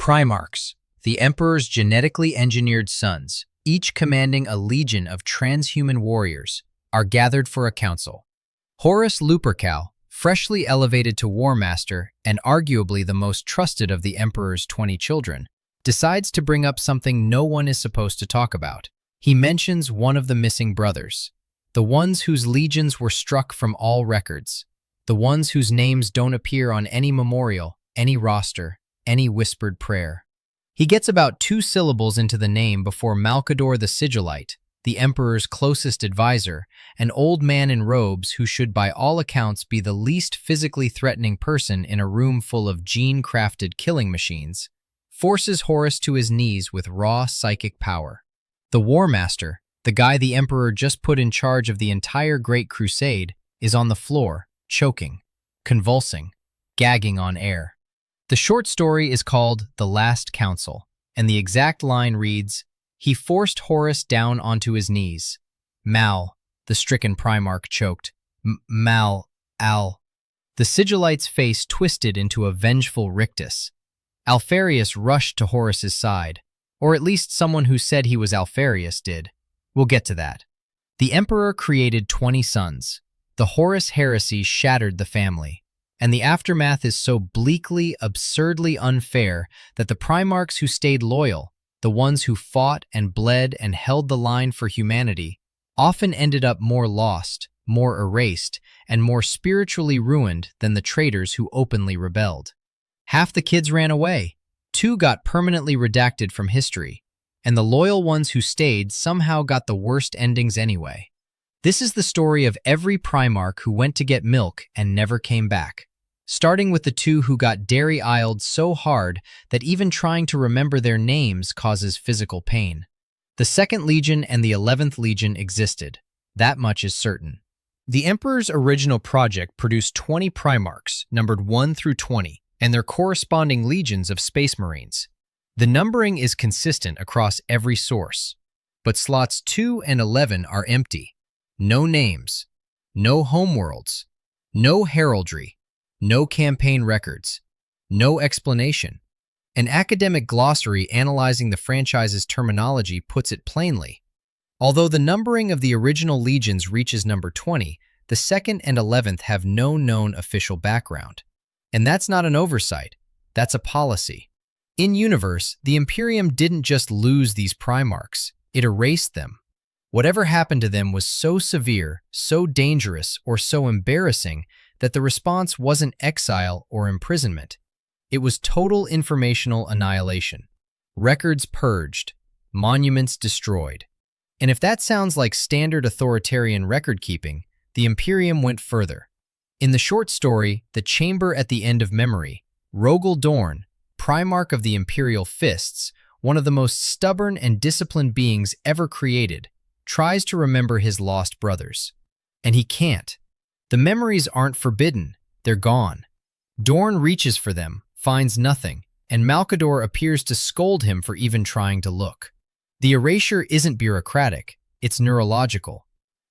Primarchs, the Emperor's genetically engineered sons, each commanding a legion of transhuman warriors, are gathered for a council. Horus Lupercal, freshly elevated to Warmaster and arguably the most trusted of the Emperor's 20 children, decides to bring up something no one is supposed to talk about. He mentions one of the missing brothers, the ones whose legions were struck from all records, the ones whose names don't appear on any memorial, any roster, any whispered prayer. He gets about 2 syllables into the name before Malcador the Sigillite, the Emperor's closest advisor, an old man in robes who should by all accounts be the least physically threatening person in a room full of gene-crafted killing machines, forces Horus to his knees with raw psychic power. The Warmaster, the guy the Emperor just put in charge of the entire Great Crusade, is on the floor, choking, convulsing, gagging on air. The short story is called The Last Council, and the exact line reads, "He forced Horus down onto his knees. Mal," the stricken Primarch choked. Mal, Al. The Sigillite's face twisted into a vengeful rictus. Alpharius rushed to Horus's side, or at least someone who said he was Alpharius did. We'll get to that. The Emperor created 20 sons. The Horus Heresy shattered the family, and the aftermath is so bleakly, absurdly unfair that the Primarchs who stayed loyal, the ones who fought and bled and held the line for humanity, often ended up more lost, more erased, and more spiritually ruined than the traitors who openly rebelled. Half the kids ran away, 2 got permanently redacted from history, and the loyal ones who stayed somehow got the worst endings anyway. This is the story of every Primarch who went to get milk and never came back, starting with the 2 who got dairy-isled so hard that even trying to remember their names causes physical pain. The 2nd Legion and the 11th Legion existed. That much is certain. The Emperor's original project produced 20 Primarchs, numbered 1 through 20, and their corresponding legions of Space Marines. The numbering is consistent across every source, but slots 2 and 11 are empty. No names, no homeworlds, no heraldry, no campaign records, no explanation. An academic glossary analyzing the franchise's terminology puts it plainly. Although the numbering of the original legions reaches number 20, the 2nd and 11th have no known official background. And that's not an oversight, that's a policy. In-universe, the Imperium didn't just lose these Primarchs, it erased them. Whatever happened to them was so severe, so dangerous, or so embarrassing that the response wasn't exile or imprisonment. It was total informational annihilation. Records purged, monuments destroyed. And if that sounds like standard authoritarian record-keeping, the Imperium went further. In the short story, The Chamber at the End of Memory, Rogel Dorn, Primarch of the Imperial Fists, one of the most stubborn and disciplined beings ever created, tries to remember his lost brothers. And he can't. The memories aren't forbidden, they're gone. Dorn reaches for them, finds nothing, and Malcador appears to scold him for even trying to look. The erasure isn't bureaucratic, it's neurological.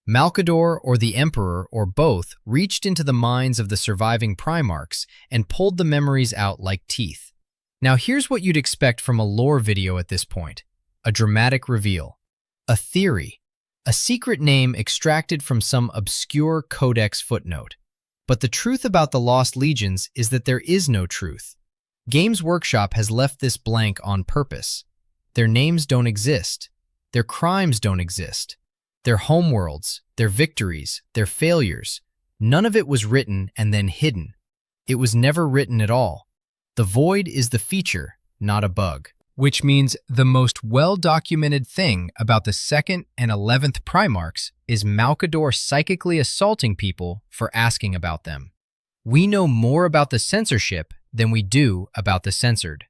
Malcador or the Emperor or both reached into the minds of the surviving Primarchs and pulled the memories out like teeth. Now here's what you'd expect from a lore video at this point. A dramatic reveal. A theory. A secret name extracted from some obscure codex footnote. But the truth about the Lost Legions is that there is no truth. Games Workshop has left this blank on purpose. Their names don't exist. Their crimes don't exist. Their homeworlds, their victories, their failures, none of it was written and then hidden. It was never written at all. The void is the feature, not a bug. Which means the most well-documented thing about the 2nd and 11th Primarchs is Malcador psychically assaulting people for asking about them. We know more about the censorship than we do about the censored.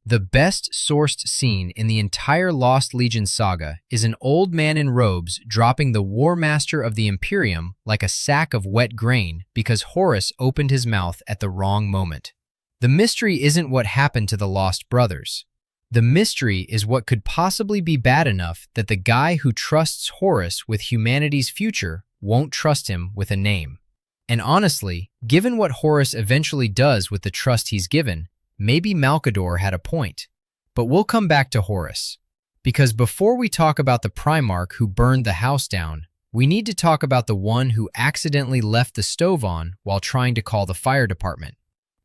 The best-sourced scene in the entire Lost Legion saga is an old man in robes dropping the Warmaster of the Imperium like a sack of wet grain because Horus opened his mouth at the wrong moment. The mystery isn't what happened to the Lost Brothers. The mystery is what could possibly be bad enough that the guy who trusts Horus with humanity's future won't trust him with a name. And honestly, given what Horus eventually does with the trust he's given, maybe Malcador had a point. But we'll come back to Horus. Because before we talk about the Primarch who burned the house down, we need to talk about the one who accidentally left the stove on while trying to call the fire department.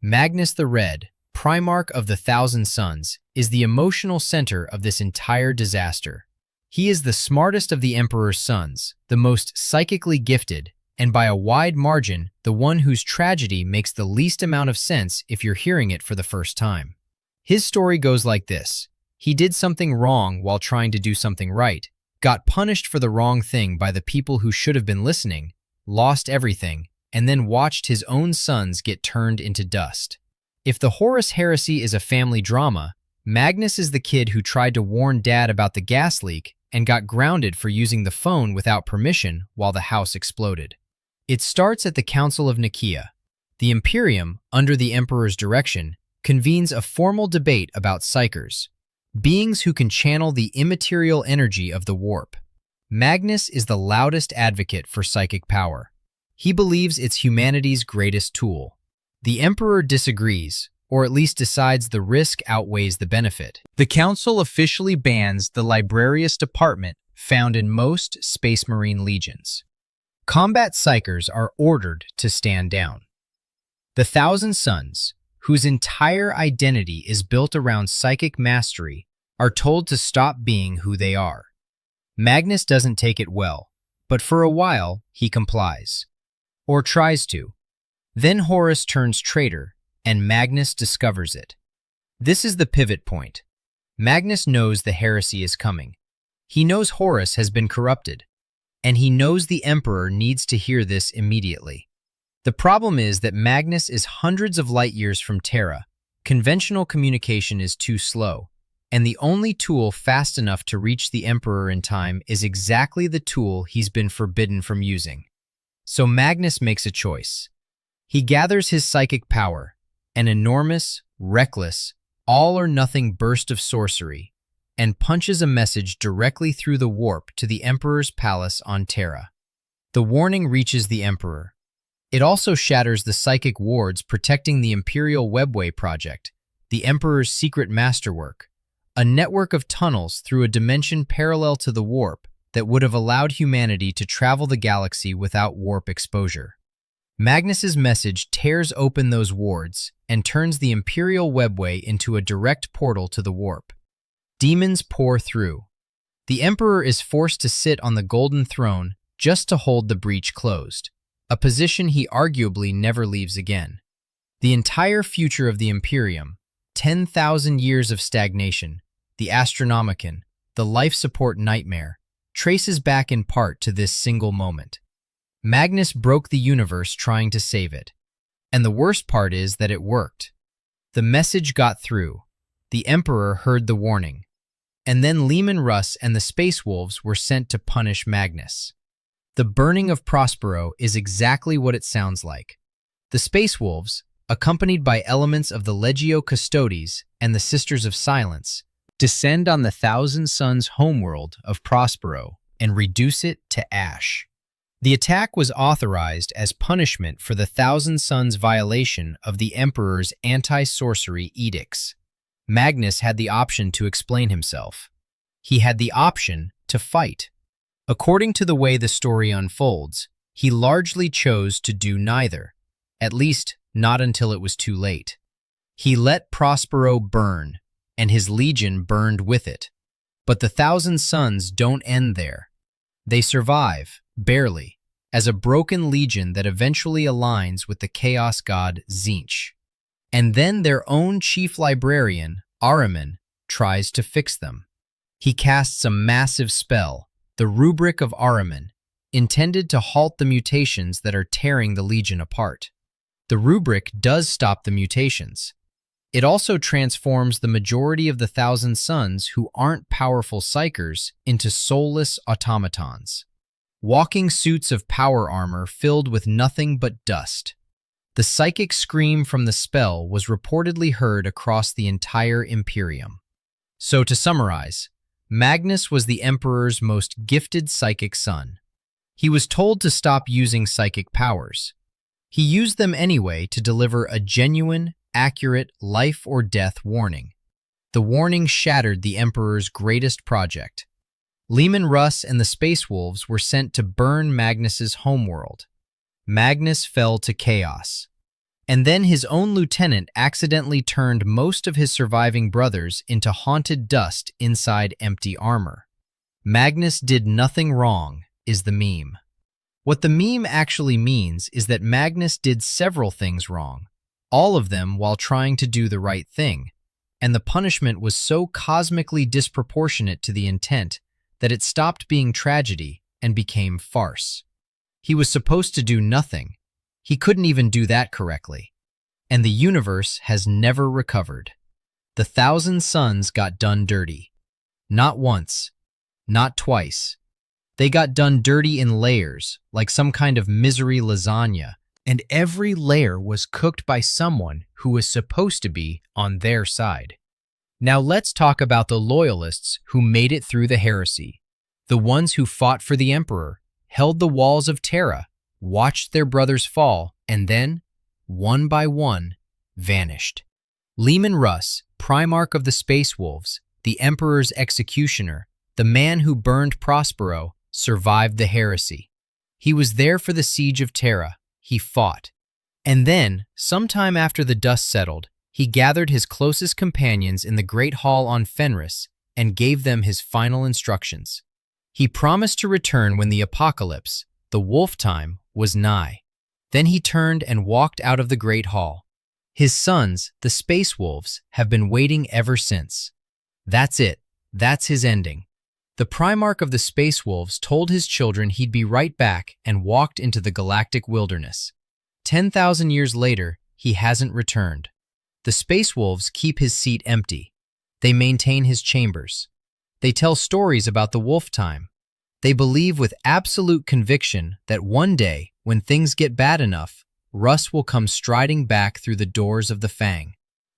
Magnus the Red, Primarch of the Thousand Sons, is the emotional center of this entire disaster. He is the smartest of the Emperor's sons, the most psychically gifted, and by a wide margin, the one whose tragedy makes the least amount of sense if you're hearing it for the first time. His story goes like this. He did something wrong while trying to do something right, got punished for the wrong thing by the people who should have been listening, lost everything, and then watched his own sons get turned into dust. If the Horus Heresy is a family drama, Magnus is the kid who tried to warn Dad about the gas leak and got grounded for using the phone without permission while the house exploded. It starts at the Council of Nicaea. The Imperium, under the Emperor's direction, convenes a formal debate about psychers, beings who can channel the immaterial energy of the warp. Magnus is the loudest advocate for psychic power. He believes it's humanity's greatest tool. The Emperor disagrees, or at least decides the risk outweighs the benefit. The Council officially bans the Librarius department found in most Space Marine legions. Combat psychers are ordered to stand down. The Thousand Sons, whose entire identity is built around psychic mastery, are told to stop being who they are. Magnus doesn't take it well, but for a while he complies. Or tries to. Then Horus turns traitor, and Magnus discovers it. This is the pivot point. Magnus knows the heresy is coming. He knows Horus has been corrupted, and he knows the Emperor needs to hear this immediately. The problem is that Magnus is hundreds of light years from Terra. Conventional communication is too slow, and the only tool fast enough to reach the Emperor in time is exactly the tool he's been forbidden from using. So Magnus makes a choice. He gathers his psychic power, an enormous, reckless, all-or-nothing burst of sorcery, and punches a message directly through the warp to the Emperor's palace on Terra. The warning reaches the Emperor. It also shatters the psychic wards protecting the Imperial Webway project, the Emperor's secret masterwork, a network of tunnels through a dimension parallel to the warp that would have allowed humanity to travel the galaxy without warp exposure. Magnus's message tears open those wards and turns the Imperial Webway into a direct portal to the warp. Demons pour through. The Emperor is forced to sit on the Golden Throne just to hold the breach closed, a position he arguably never leaves again. The entire future of the Imperium, 10,000 years of stagnation, the Astronomicon, the life support nightmare, traces back in part to this single moment. Magnus broke the universe trying to save it. And the worst part is that it worked. The message got through. The Emperor heard the warning. And then Leman Russ and the Space Wolves were sent to punish Magnus. The burning of Prospero is exactly what it sounds like. The Space Wolves, accompanied by elements of the Legio Custodes and the Sisters of Silence, descend on the Thousand Sons' homeworld of Prospero and reduce it to ash. The attack was authorized as punishment for the Thousand Sons' violation of the Emperor's anti-sorcery edicts. Magnus had the option to explain himself. He had the option to fight. According to the way the story unfolds, he largely chose to do neither, at least not until it was too late. He let Prospero burn, and his legion burned with it. But the Thousand Sons don't end there. They survive, barely, as a broken legion that eventually aligns with the chaos god Tzeentch. And then their own chief librarian, Ahriman, tries to fix them. He casts a massive spell, the Rubric of Ahriman, intended to halt the mutations that are tearing the legion apart. The Rubric does stop the mutations. It also transforms the majority of the Thousand Sons who aren't powerful psychers into soulless automatons. Walking suits of power armor filled with nothing but dust. The psychic scream from the spell was reportedly heard across the entire Imperium. So to summarize, Magnus was the Emperor's most gifted psychic son. He was told to stop using psychic powers. He used them anyway to deliver a genuine, accurate life-or-death warning. The warning shattered the Emperor's greatest project. Leman Russ and the Space Wolves were sent to burn Magnus's homeworld. Magnus fell to chaos. And then his own lieutenant accidentally turned most of his surviving brothers into haunted dust inside empty armor. Magnus did nothing wrong, is the meme. What the meme actually means is that Magnus did several things wrong, all of them while trying to do the right thing, and the punishment was so cosmically disproportionate to the intent that it stopped being tragedy and became farce. He was supposed to do nothing. He couldn't even do that correctly. And the universe has never recovered. The 1,000 Suns got done dirty. Not once. Not twice. They got done dirty in layers, like some kind of misery lasagna, and every layer was cooked by someone who was supposed to be on their side. Now let's talk about the loyalists who made it through the heresy. The ones who fought for the Emperor, held the walls of Terra, watched their brothers fall, and then, one by one, vanished. Leman Russ, Primarch of the Space Wolves, the Emperor's executioner, the man who burned Prospero, survived the heresy. He was there for the siege of Terra. He fought. And then, sometime after the dust settled, he gathered his closest companions in the Great Hall on Fenris and gave them his final instructions. He promised to return when the apocalypse, the wolf time, was nigh. Then he turned and walked out of the Great Hall. His sons, the Space Wolves, have been waiting ever since. That's it. That's his ending. The Primarch of the Space Wolves told his children he'd be right back and walked into the galactic wilderness. 10,000 years later, he hasn't returned. The Space Wolves keep his seat empty. They maintain his chambers. They tell stories about the wolf time. They believe with absolute conviction that one day, when things get bad enough, Russ will come striding back through the doors of the Fang.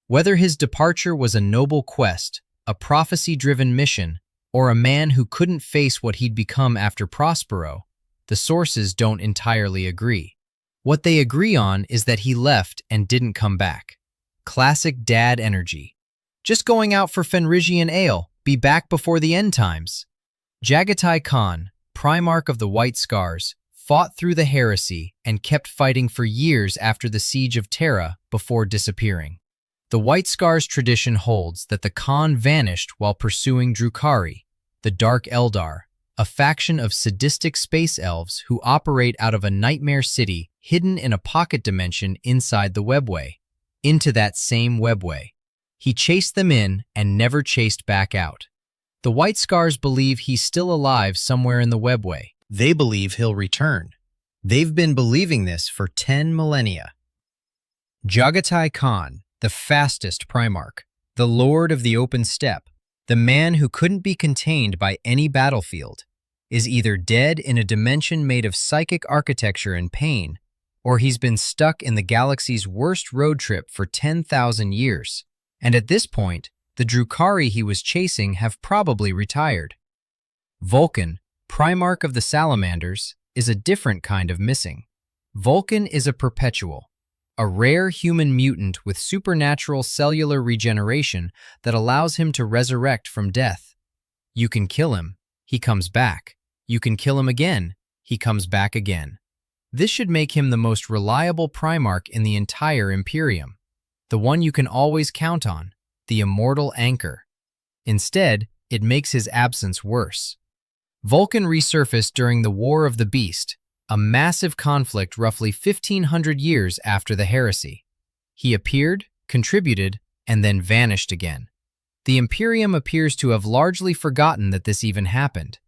Whether his departure was a noble quest, a prophecy-driven mission, or a man who couldn't face what he'd become after Prospero, the sources don't entirely agree. What they agree on is that he left and didn't come back. Classic dad energy. Just going out for Fenrisian ale, be back before the end times. Jagatai Khan, Primarch of the White Scars, fought through the heresy and kept fighting for years after the siege of Terra before disappearing. The White Scars tradition holds that the Khan vanished while pursuing Drukhari, the Dark Eldar, a faction of sadistic space elves who operate out of a nightmare city hidden in a pocket dimension inside the webway. Into that same webway. He chased them in and never chased back out. The White Scars believe he's still alive somewhere in the webway. They believe he'll return. They've been believing this for 10 millennia. Jagatai Khan, the fastest Primarch, the Lord of the Open Steppe, the man who couldn't be contained by any battlefield, is either dead in a dimension made of psychic architecture and pain, or he's been stuck in the galaxy's worst road trip for 10,000 years, and at this point, the Drukhari he was chasing have probably retired. Vulcan, Primarch of the Salamanders, is a different kind of missing. Vulcan is a perpetual, a rare human mutant with supernatural cellular regeneration that allows him to resurrect from death. You can kill him, he comes back. You can kill him again, he comes back again. This should make him the most reliable Primarch in the entire Imperium, the one you can always count on, the immortal anchor. Instead, it makes his absence worse. Vulcan resurfaced during the War of the Beast, a massive conflict roughly 1,500 years after the heresy. He appeared, contributed, and then vanished again. The Imperium appears to have largely forgotten that this even happened.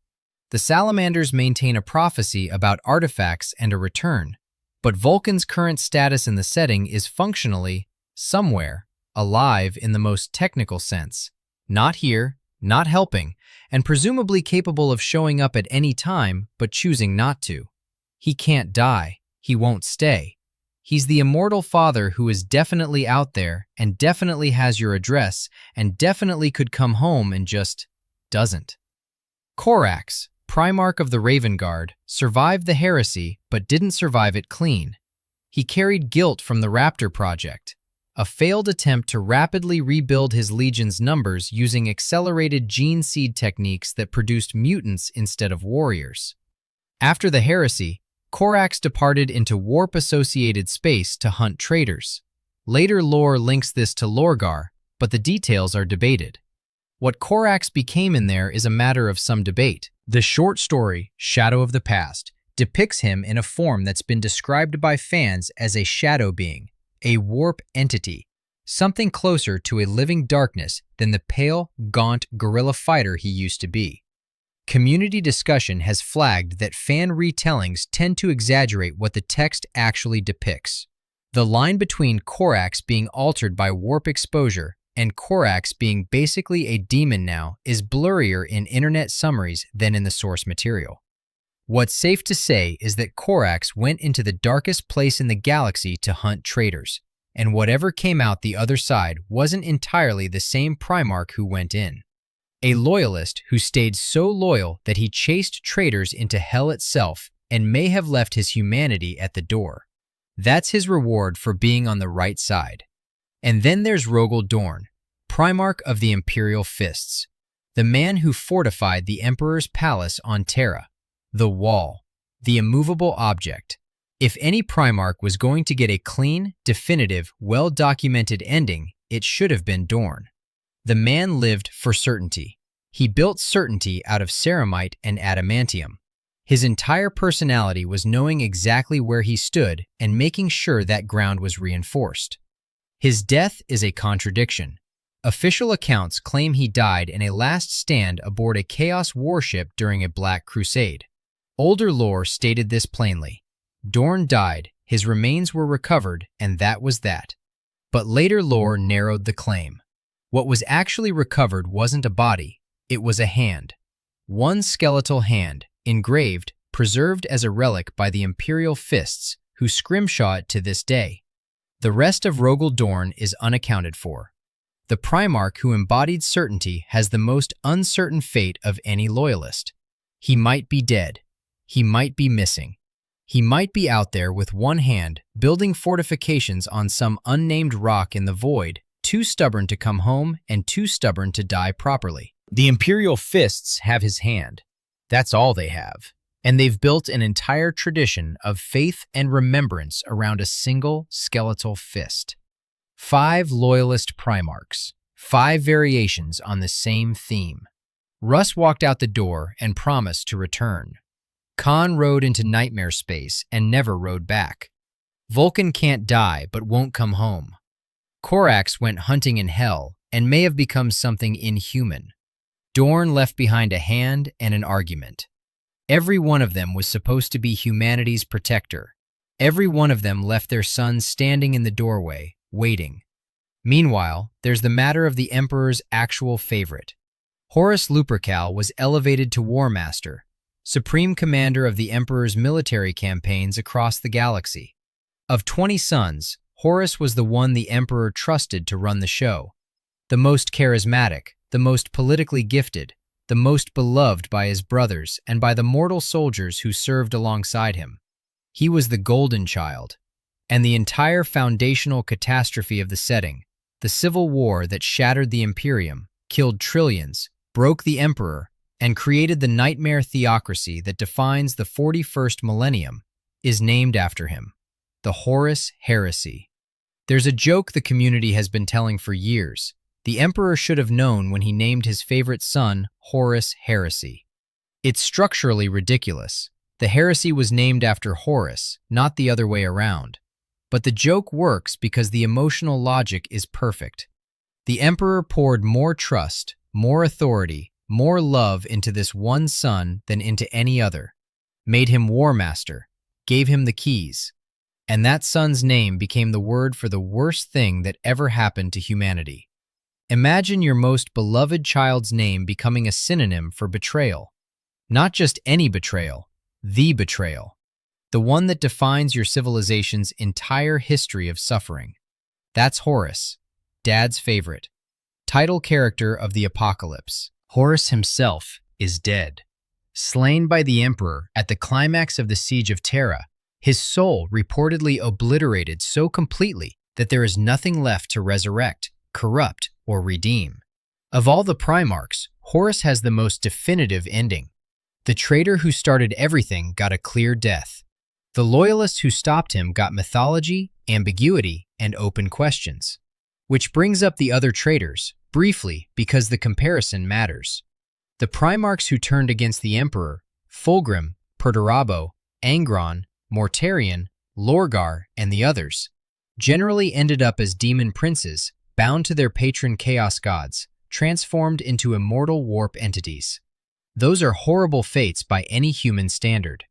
The Salamanders maintain a prophecy about artifacts and a return, but Vulcan's current status in the setting is functionally, somewhere, alive in the most technical sense. Not here, not helping, and presumably capable of showing up at any time but choosing not to. He can't die. He won't stay. He's the immortal father who is definitely out there and definitely has your address and definitely could come home and just doesn't. Korax, Primarch of the Raven Guard, survived the heresy but didn't survive it clean. He carried guilt from the Raptor Project. a failed attempt to rapidly rebuild his legion's numbers using accelerated gene seed techniques that produced mutants instead of warriors. After the heresy, Corax departed into warp-associated space to hunt traitors. Later lore links this to Lorgar, but the details are debated. What Corax became in there is a matter of some debate. The short story, Shadow of the Past, depicts him in a form that's been described by fans as a shadow being, a warp entity, something closer to a living darkness than the pale, gaunt guerrilla fighter he used to be. Community discussion has flagged that fan retellings tend to exaggerate what the text actually depicts. The line between Corax being altered by warp exposure and Corax being basically a demon now is blurrier in internet summaries than in the source material. What's safe to say is that Corax went into the darkest place in the galaxy to hunt traitors, and whatever came out the other side wasn't entirely the same Primarch who went in. A loyalist who stayed so loyal that he chased traitors into hell itself and may have left his humanity at the door. That's his reward for being on the right side. And then there's Rogal Dorn, Primarch of the Imperial Fists, the man who fortified the Emperor's palace on Terra, the Wall, the immovable object. If any Primarch was going to get a clean, definitive, well-documented ending, it should have been Dorn. The man lived for certainty. He built certainty out of ceramite and adamantium. His entire personality was knowing exactly where he stood and making sure that ground was reinforced. His death is a contradiction. Official accounts claim he died in a last stand aboard a Chaos warship during a Black Crusade. Older lore stated this plainly. Dorn died, his remains were recovered, and that was that. But later lore narrowed the claim. What was actually recovered wasn't a body, it was a hand. One skeletal hand, engraved, preserved as a relic by the Imperial Fists, who scrimshaw it to this day. The rest of Rogal Dorn is unaccounted for. The Primarch who embodied certainty has the most uncertain fate of any loyalist. He might be dead. He might be missing. He might be out there with one hand, building fortifications on some unnamed rock in the void, too stubborn to come home and too stubborn to die properly. The Imperial Fists have his hand. That's all they have. And they've built an entire tradition of faith and remembrance around a single skeletal fist. 5 loyalist Primarchs, 5 variations on the same theme. Russ walked out the door and promised to return. Khan rode into nightmare space and never rode back. Vulcan can't die but won't come home. Corax went hunting in hell and may have become something inhuman. Dorn left behind a hand and an argument. Every one of them was supposed to be humanity's protector. Every one of them left their son standing in the doorway, waiting. Meanwhile, there's the matter of the Emperor's actual favorite. Horus Lupercal was elevated to Warmaster, supreme commander of the Emperor's military campaigns across the galaxy. Of 20 sons, Horus was the one the Emperor trusted to run the show. The most charismatic, the most politically gifted, the most beloved by his brothers and by the mortal soldiers who served alongside him. He was the golden child. And the entire foundational catastrophe of the setting, the civil war that shattered the Imperium, killed trillions, broke the Emperor, and created the nightmare theocracy that defines the 41st millennium, is named after him, the Horus Heresy. There's a joke the community has been telling for years. The Emperor should have known when he named his favorite son Horus Heresy. It's structurally ridiculous. The heresy was named after Horus, not the other way around. But the joke works because the emotional logic is perfect. The Emperor poured more trust, more authority, more love into this one son than into any other, made him Warmaster, gave him the keys, and that son's name became the word for the worst thing that ever happened to humanity. Imagine your most beloved child's name becoming a synonym for betrayal. Not just any betrayal, the betrayal. The one that defines your civilization's entire history of suffering. That's Horus, Dad's favorite. Title character of the apocalypse. Horus himself is dead. Slain by the Emperor at the climax of the Siege of Terra, his soul reportedly obliterated so completely that there is nothing left to resurrect, corrupt, or redeem. Of all the Primarchs, Horus has the most definitive ending. The traitor who started everything got a clear death. The loyalists who stopped him got mythology, ambiguity, and open questions. Which brings up the other traitors, briefly, because the comparison matters. The Primarchs who turned against the Emperor, Fulgrim, Perturabo, Angron, Mortarion, Lorgar, and the others, generally ended up as demon princes, bound to their patron chaos gods, transformed into immortal warp entities. Those are horrible fates by any human standard.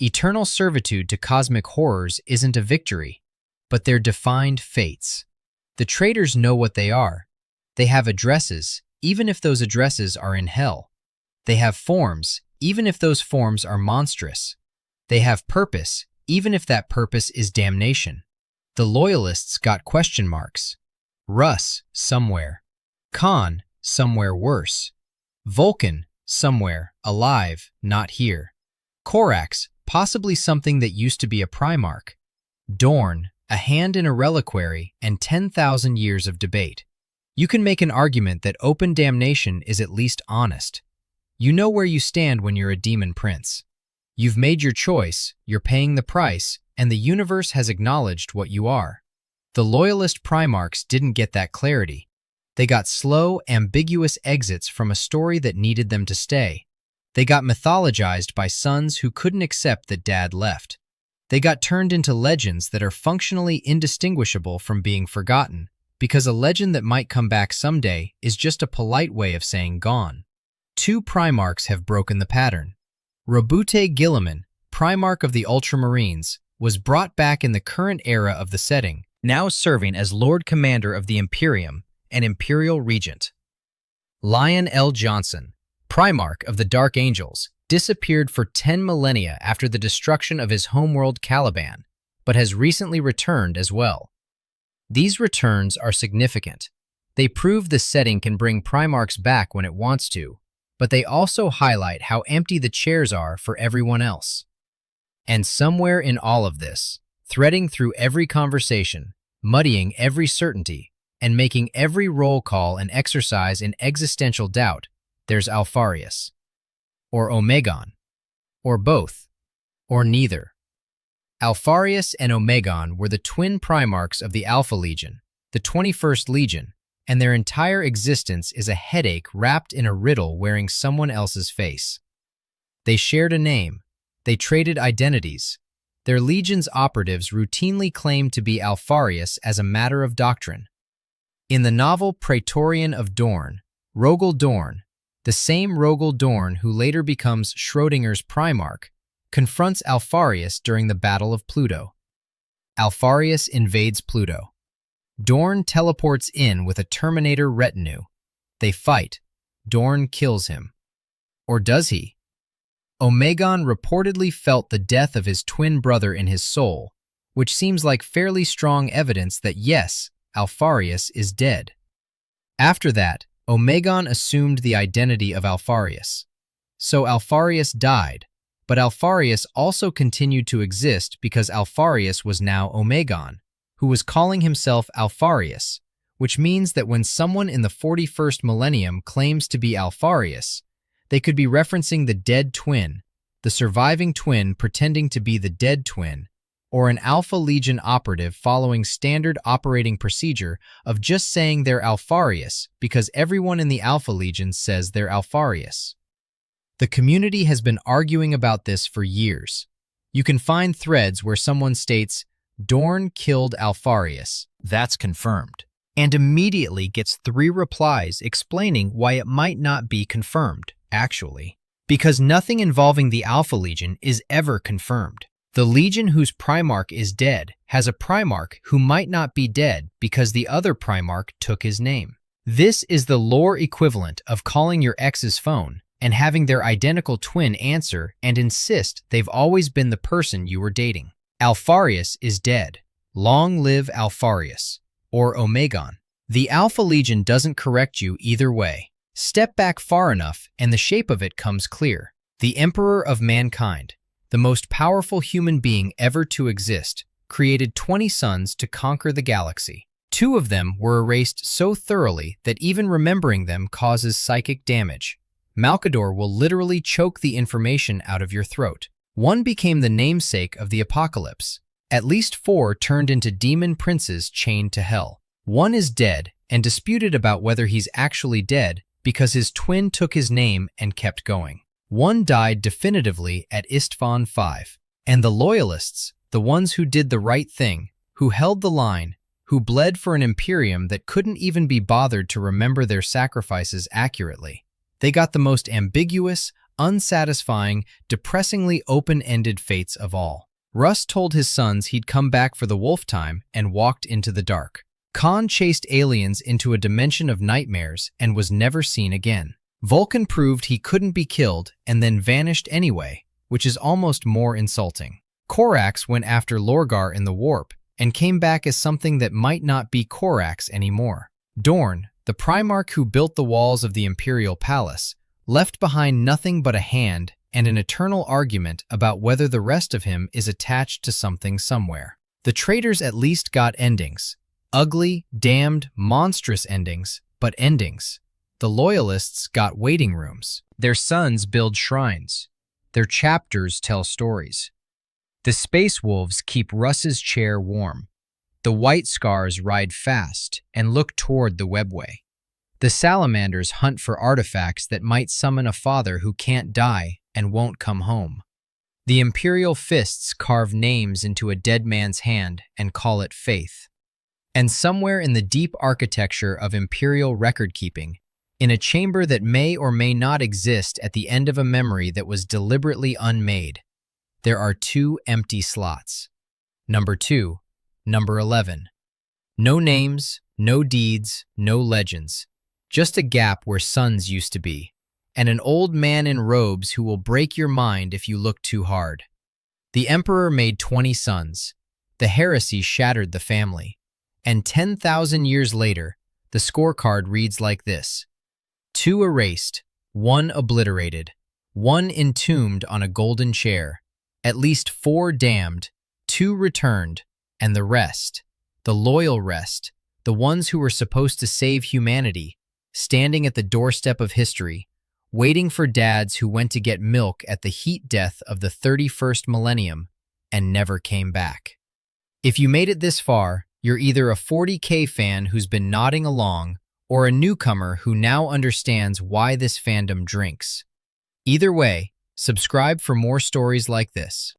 Eternal servitude to cosmic horrors isn't a victory, but they're defined fates. The traitors know what they are. They have addresses, even if those addresses are in hell. They have forms, even if those forms are monstrous. They have purpose, even if that purpose is damnation. The loyalists got question marks. Russ, somewhere. Khan, somewhere worse. Vulcan, somewhere, alive, not here. Korax, possibly something that used to be a Primarch. Dorn, a hand in a reliquary, and 10,000 years of debate. You can make an argument that open damnation is at least honest. You know where you stand when you're a demon prince. You've made your choice, you're paying the price, and the universe has acknowledged what you are. The loyalist Primarchs didn't get that clarity. They got slow, ambiguous exits from a story that needed them to stay. They got mythologized by sons who couldn't accept that dad left. They got turned into legends that are functionally indistinguishable from being forgotten, because a legend that might come back someday is just a polite way of saying gone. Two Primarchs have broken the pattern. Robute Guilliman, Primarch of the Ultramarines, was brought back in the current era of the setting, now serving as Lord Commander of the Imperium and Imperial Regent. Lion L. Johnson, Primarch of the Dark Angels, disappeared for 10 millennia after the destruction of his homeworld Caliban, but has recently returned as well. These returns are significant. They prove the setting can bring Primarchs back when it wants to, but they also highlight how empty the chairs are for everyone else. And somewhere in all of this, threading through every conversation, muddying every certainty, and making every roll call an exercise in existential doubt, there's Alpharius. Or Omegon. Or both. Or neither. Alpharius and Omegon were the twin Primarchs of the Alpha Legion, the 21st Legion, and their entire existence is a headache wrapped in a riddle wearing someone else's face. They shared a name. They traded identities. Their legion's operatives routinely claimed to be Alpharius as a matter of doctrine. In the novel Praetorian of Dorn, Rogel Dorn, the same Rogel Dorn who later becomes Schrodinger's Primarch, confronts Alpharius during the Battle of Pluto. Alpharius invades Pluto. Dorn teleports in with a Terminator retinue. They fight. Dorn kills him. Or does he? Omegon reportedly felt the death of his twin brother in his soul, which seems like fairly strong evidence that yes, Alpharius is dead. After that, Omegon assumed the identity of Alpharius. So Alpharius died, but Alpharius also continued to exist because Alpharius was now Omegon, who was calling himself Alpharius, which means that when someone in the 41st millennium claims to be Alpharius, they could be referencing the dead twin, the surviving twin pretending to be the dead twin, or an Alpha Legion operative following standard operating procedure of just saying they're Alpharius because everyone in the Alpha Legion says they're Alpharius. The community has been arguing about this for years. You can find threads where someone states, Dorn killed Alpharius, that's confirmed, and immediately gets 3 replies explaining why it might not be confirmed, actually, because nothing involving the Alpha Legion is ever confirmed. The Legion whose Primarch is dead has a Primarch who might not be dead because the other Primarch took his name. This is the lore equivalent of calling your ex's phone and having their identical twin answer and insist they've always been the person you were dating. Alpharius is dead. Long live Alpharius. Or Omegon. The Alpha Legion doesn't correct you either way. Step back far enough and the shape of it comes clear. The Emperor of Mankind, the most powerful human being ever to exist, created 20 sons to conquer the galaxy. 2 of them were erased so thoroughly that even remembering them causes psychic damage. Malcador will literally choke the information out of your throat. 1 became the namesake of the apocalypse. At least 4 turned into demon princes chained to hell. 1 is dead and disputed about whether he's actually dead because his twin took his name and kept going. 1 died definitively at Istvan 5. And the loyalists, the ones who did the right thing, who held the line, who bled for an imperium that couldn't even be bothered to remember their sacrifices accurately. They got the most ambiguous, unsatisfying, depressingly open-ended fates of all. Russ told his sons he'd come back for the wolf time and walked into the dark. Khan chased aliens into a dimension of nightmares and was never seen again. Vulcan proved he couldn't be killed and then vanished anyway, which is almost more insulting. Korax went after Lorgar in the warp and came back as something that might not be Korax anymore. Dorn, the Primarch who built the walls of the Imperial Palace, left behind nothing but a hand and an eternal argument about whether the rest of him is attached to something somewhere. The traitors at least got endings. Ugly, damned, monstrous endings, but endings. The loyalists got waiting rooms. Their sons build shrines. Their chapters tell stories. The Space Wolves keep Russ's chair warm. The White Scars ride fast and look toward the webway. The Salamanders hunt for artifacts that might summon a father who can't die and won't come home. The Imperial Fists carve names into a dead man's hand and call it faith. And somewhere in the deep architecture of Imperial record-keeping, in a chamber that may or may not exist at the end of a memory that was deliberately unmade, there are 2 empty slots. Number 2, number 11. No names, no deeds, no legends. Just a gap where sons used to be, and an old man in robes who will break your mind if you look too hard. The Emperor made 20 sons. The heresy shattered the family. And 10,000 years later, the scorecard reads like this. 2 erased, 1 obliterated, 1 entombed on a golden chair, at least 4 damned, 2 returned, and the rest, the loyal rest, the ones who were supposed to save humanity, standing at the doorstep of history, waiting for dads who went to get milk at the heat death of the 31st millennium and never came back. If you made it this far, you're either a 40K fan who's been nodding along or a newcomer who now understands why this fandom drinks. Either way, subscribe for more stories like this.